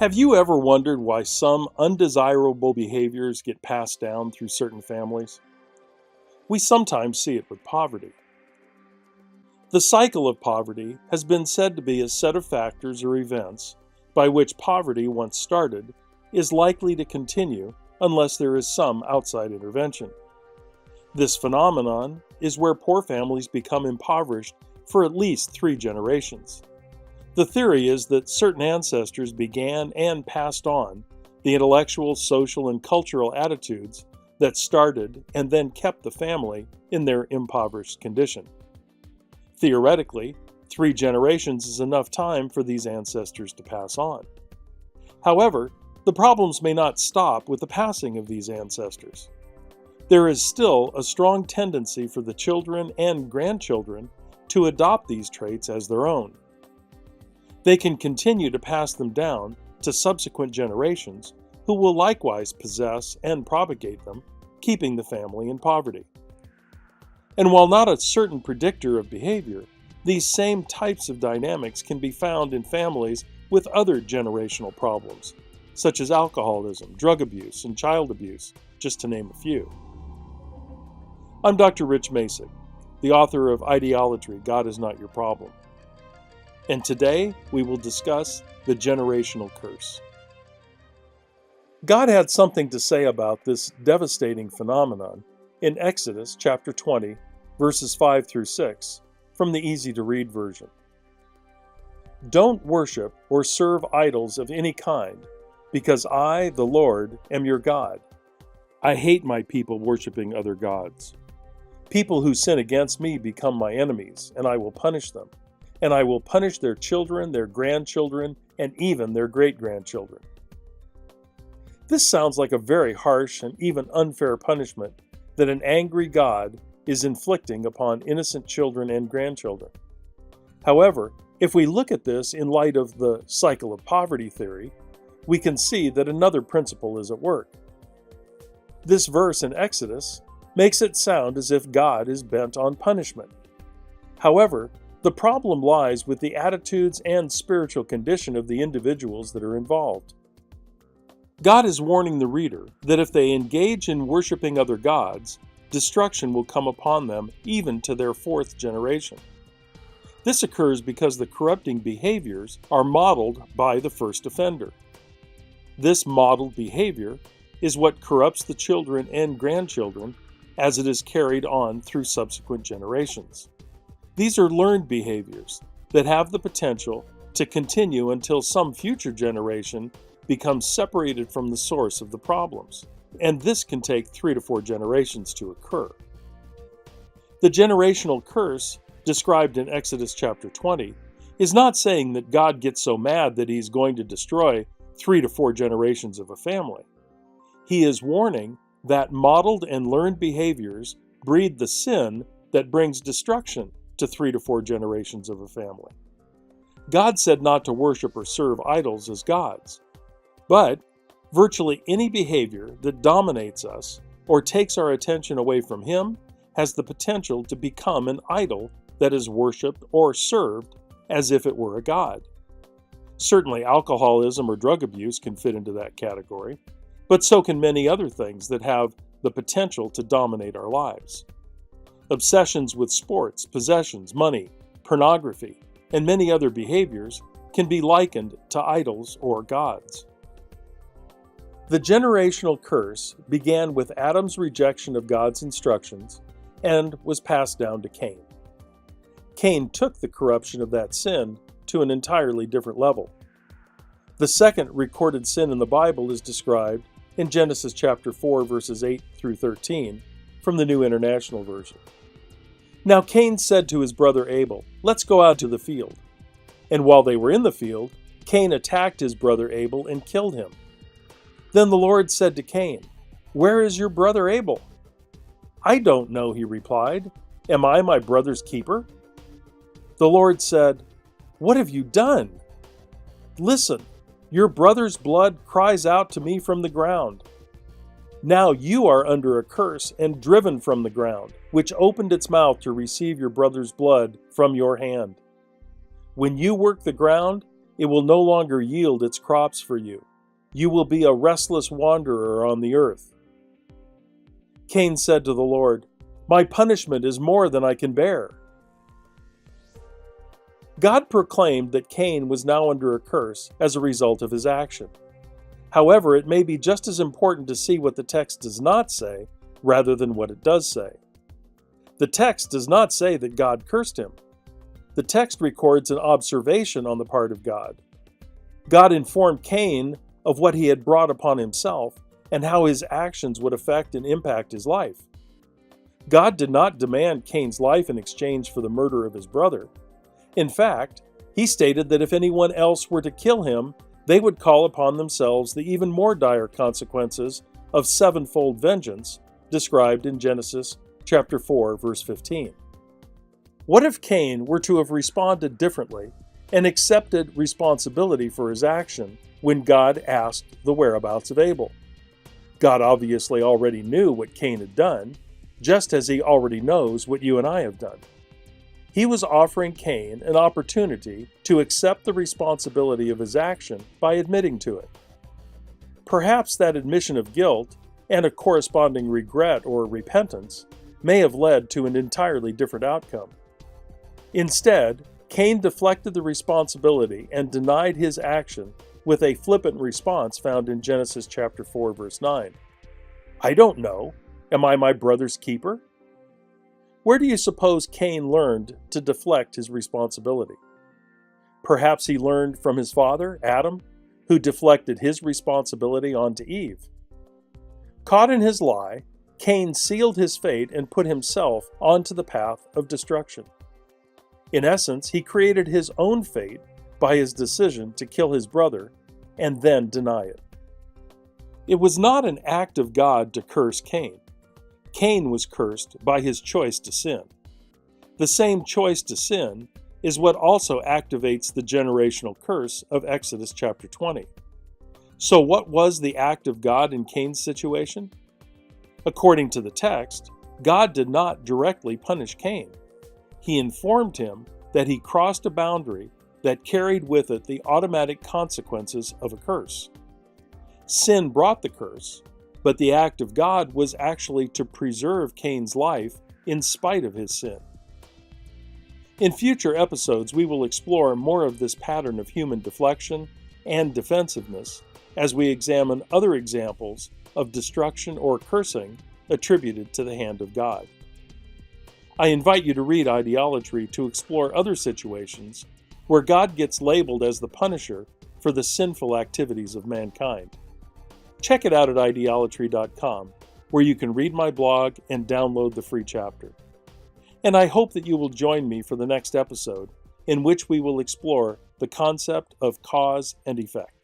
Have you ever wondered why some undesirable behaviors get passed down through certain families? We sometimes see it with poverty. The cycle of poverty has been said to be a set of factors or events by which poverty, once started, is likely to continue unless there is some outside intervention. This phenomenon is where poor families become impoverished for at least 3 generations. The theory is that certain ancestors began and passed on the intellectual, social, and cultural attitudes that started and then kept the family in their impoverished condition. Theoretically, 3 generations is enough time for these ancestors to pass on. However, the problems may not stop with the passing of these ancestors. There is still a strong tendency for the children and grandchildren to adopt these traits as their own. They can continue to pass them down to subsequent generations who will likewise possess and propagate them, keeping the family in poverty. And while not a certain predictor of behavior, these same types of dynamics can be found in families with other generational problems, such as alcoholism, drug abuse, and child abuse, just to name a few. I'm Dr. Rich Masek, the author of Ideolatry, God is Not Your Problem. And today we will discuss the generational curse. God had something to say about this devastating phenomenon in Exodus chapter 20, verses 5 through 6, from the easy-to-read version. Don't worship or serve idols of any kind, because I, the Lord, am your God. I hate my people worshiping other gods. People who sin against me become my enemies, and I will punish them. And I will punish their children, their grandchildren, and even their great-grandchildren. This sounds like a very harsh and even unfair punishment that an angry God is inflicting upon innocent children and grandchildren. However, if we look at this in light of the cycle of poverty theory, we can see that another principle is at work. This verse in Exodus makes it sound as if God is bent on punishment. However, the problem lies with the attitudes and spiritual condition of the individuals that are involved. God is warning the reader that if they engage in worshiping other gods, destruction will come upon them even to their 4th generation. This occurs because the corrupting behaviors are modeled by the first offender. This modeled behavior is what corrupts the children and grandchildren as it is carried on through subsequent generations. These are learned behaviors that have the potential to continue until some future generation becomes separated from the source of the problems, and this can take 3 to 4 generations to occur. The generational curse, described in Exodus chapter 20, is not saying that God gets so mad that he's going to destroy 3 to 4 generations of a family. He is warning that modeled and learned behaviors breed the sin that brings destruction to 3 to 4 generations of a family. God said not to worship or serve idols as gods, but virtually any behavior that dominates us or takes our attention away from Him has the potential to become an idol that is worshipped or served as if it were a god. Certainly, alcoholism or drug abuse can fit into that category, but so can many other things that have the potential to dominate our lives. Obsessions with sports, possessions, money, pornography, and many other behaviors can be likened to idols or gods. The generational curse began with Adam's rejection of God's instructions and was passed down to Cain. Cain took the corruption of that sin to an entirely different level. The second recorded sin in the Bible is described in Genesis chapter 4, verses 8 through 13, from the New International Version. Now Cain said to his brother Abel, "Let's go out to the field." And while they were in the field, Cain attacked his brother Abel and killed him. Then the Lord said to Cain, "Where is your brother Abel?" "I don't know," he replied. "Am I my brother's keeper?" The Lord said, "What have you done? Listen, your brother's blood cries out to me from the ground. Now you are under a curse and driven from the ground, which opened its mouth to receive your brother's blood from your hand. When you work the ground, It will no longer yield its crops for you. You will be a restless wanderer on the earth. Cain said to the Lord, "My punishment is more than I can bear." God proclaimed that Cain was now under a curse as a result of his action. However, it may be just as important to see what the text does not say rather than what it does say. The text does not say that God cursed him. The text records an observation on the part of God. God informed Cain of what he had brought upon himself and how his actions would affect and impact his life. God did not demand Cain's life in exchange for the murder of his brother. In fact, he stated that if anyone else were to kill him, they would call upon themselves the even more dire consequences of sevenfold vengeance described in Genesis chapter 4, verse 15. What if Cain were to have responded differently and accepted responsibility for his action when God asked the whereabouts of Abel? God obviously already knew what Cain had done, just as he already knows what you and I have done. He was offering Cain an opportunity to accept the responsibility of his action by admitting to it. Perhaps that admission of guilt and a corresponding regret or repentance may have led to an entirely different outcome. Instead, Cain deflected the responsibility and denied his action with a flippant response found in Genesis chapter 4, verse 9. "I don't know. Am I my brother's keeper?" Where do you suppose Cain learned to deflect his responsibility? Perhaps he learned from his father, Adam, who deflected his responsibility onto Eve. Caught in his lie, Cain sealed his fate and put himself onto the path of destruction. In essence, he created his own fate by his decision to kill his brother and then deny it. It was not an act of God to curse Cain. Cain was cursed by his choice to sin. The same choice to sin is what also activates the generational curse of Exodus chapter 20. So what was the act of God in Cain's situation? According to the text, God did not directly punish Cain. He informed him that he crossed a boundary that carried with it the automatic consequences of a curse. Sin brought the curse, but the act of God was actually to preserve Cain's life in spite of his sin. In future episodes, we will explore more of this pattern of human deflection and defensiveness as we examine other examples of destruction or cursing attributed to the hand of God. I invite you to read Ideolatry to explore other situations where God gets labeled as the punisher for the sinful activities of mankind. Check it out at ideolatry.com, where you can read my blog and download the free chapter. And I hope that you will join me for the next episode, in which we will explore the concept of cause and effect.